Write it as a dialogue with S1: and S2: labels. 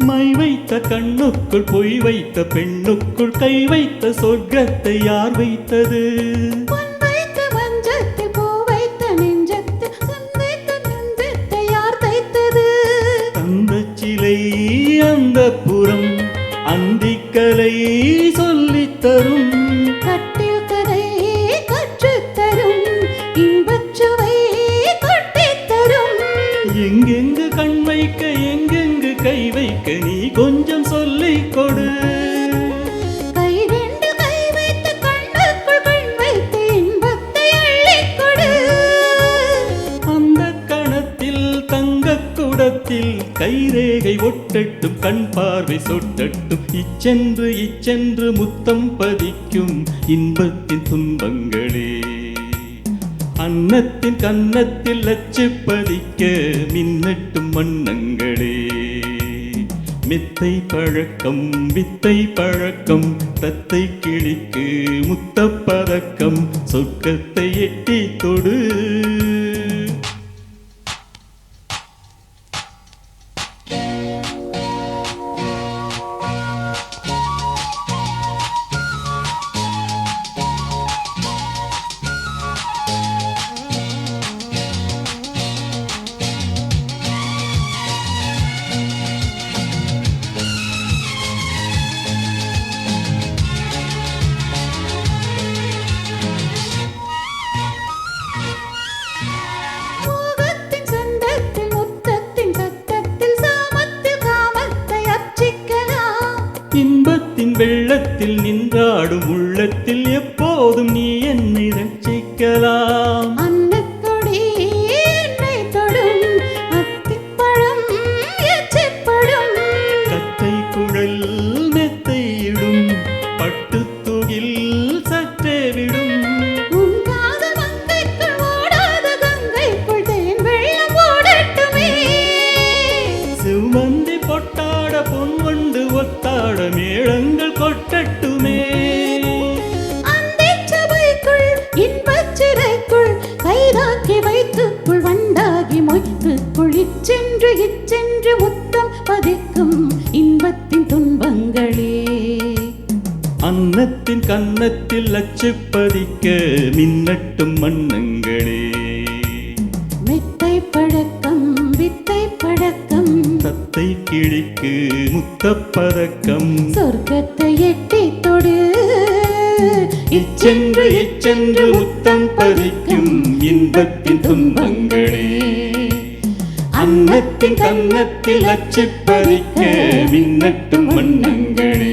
S1: My வைத்த கண்ணுக்குள் பொய் வைத்த பெண்ணுக்குள் கை வைத்த சொர்க்கத்தை யார் வைத்தது?
S2: பொன் வைத்த மஞ்சத்தில் பூ வைத்த நெஞ்சத்தில் சந்தைத்த நெஞ்சத்தை யார் தைத்தது?
S1: அந்த சிலை அந்த புறம் அந்திக்கலை சொல்லித் தரும்,
S2: கட்டில் கதை கற்றுத்தரும், இன்பச்சுவை கொட்டித் தரும்.
S1: எங்கெங்கு கண் வைக்க எங்கெங்கு கை வைக்க நீ கொஞ்சம் சொல்லிக் கொடு.
S2: கை ரெண்டு கை வைத்து கண்ணுக்குள் கண் வைத்து இன்பத்தை அள்ளிக் கொடு.
S1: அந்த கணத்தில் தங்கக் குடத்தில் கைரேகை ஒட்டட்டும், கண் பார்வை சொட்டட்டும், இச்சென்று இச்சென்று முத்தம் பதிக்கும் இன்பத்தின் துன்பங்களே. அன்னத்தின் கன்னத்தில் அச்சு பதிக்க மின்னட்டும் வண்ணங்களே. மித்தை பழக்கம் வித்தை பழக்கம் தத்தை கிளிக்கு முத்தப்பதக்கம் சொர்க்கத்தை எட்டி தொடு.
S2: மோகத்தின் சொந்தத்தில் முத்தத்தின் சத்தத்தில் சாமத்தில் காமத்தை அர்ச்சிக்கலாம்.
S1: இன்பத்தின் வெள்ளத்தில் நின்றாடும் உள்ளத்தில் எப்போதும் நீ என்னை ரட்சிக்கலாம்.
S2: அன்னக்கொடி என்னை தொடும், அத்திப்பழம் எச்சிப்படும்.
S1: கத்தை குழல் மெத்தையிடும், பட்டுத்துகில் சற்றே விடும்.
S2: உன் காதல் மங்கைக்குள் ஓடாத கங்கைக்குள் தேன் வெள்ளம் ஓடட்டுமே.
S1: சிவந்தி பொட்டாட பொன்வண்டு ஒத்தாட மேளங்கள் கொட்டட்டுமே.
S2: அந்திச் சபைக்குள் இன்பச் சிறைக்குள் கைதாக்கி வைத்துக்குள் வண்டாகி மொய்த்துக்குள் இச்சென்று இச்சென்று முத்தம் பதிக்கும் இன்பத்தின் துன்பங்களே.
S1: அன்னத்தின் கன்னத்தில் அச்சு பதிக்க மின்னட்டும் வண்ணங்களே.
S2: மெத்தை பழக்கம் வித்தை பழக்கம்
S1: தத்தை கிளிக்கு முத்தப்பதக்கம்
S2: சொர்க்கத்தை எட்டி தொடு.
S1: இச்சென்று இச்சென்று முத்தம் பதிக்கும் இன்பத்தின் துன்பங்களே. அன்னத்தின் கன்னத்தில் அச்சு பதிக்க மின்னட்டும் வண்ணங்களே.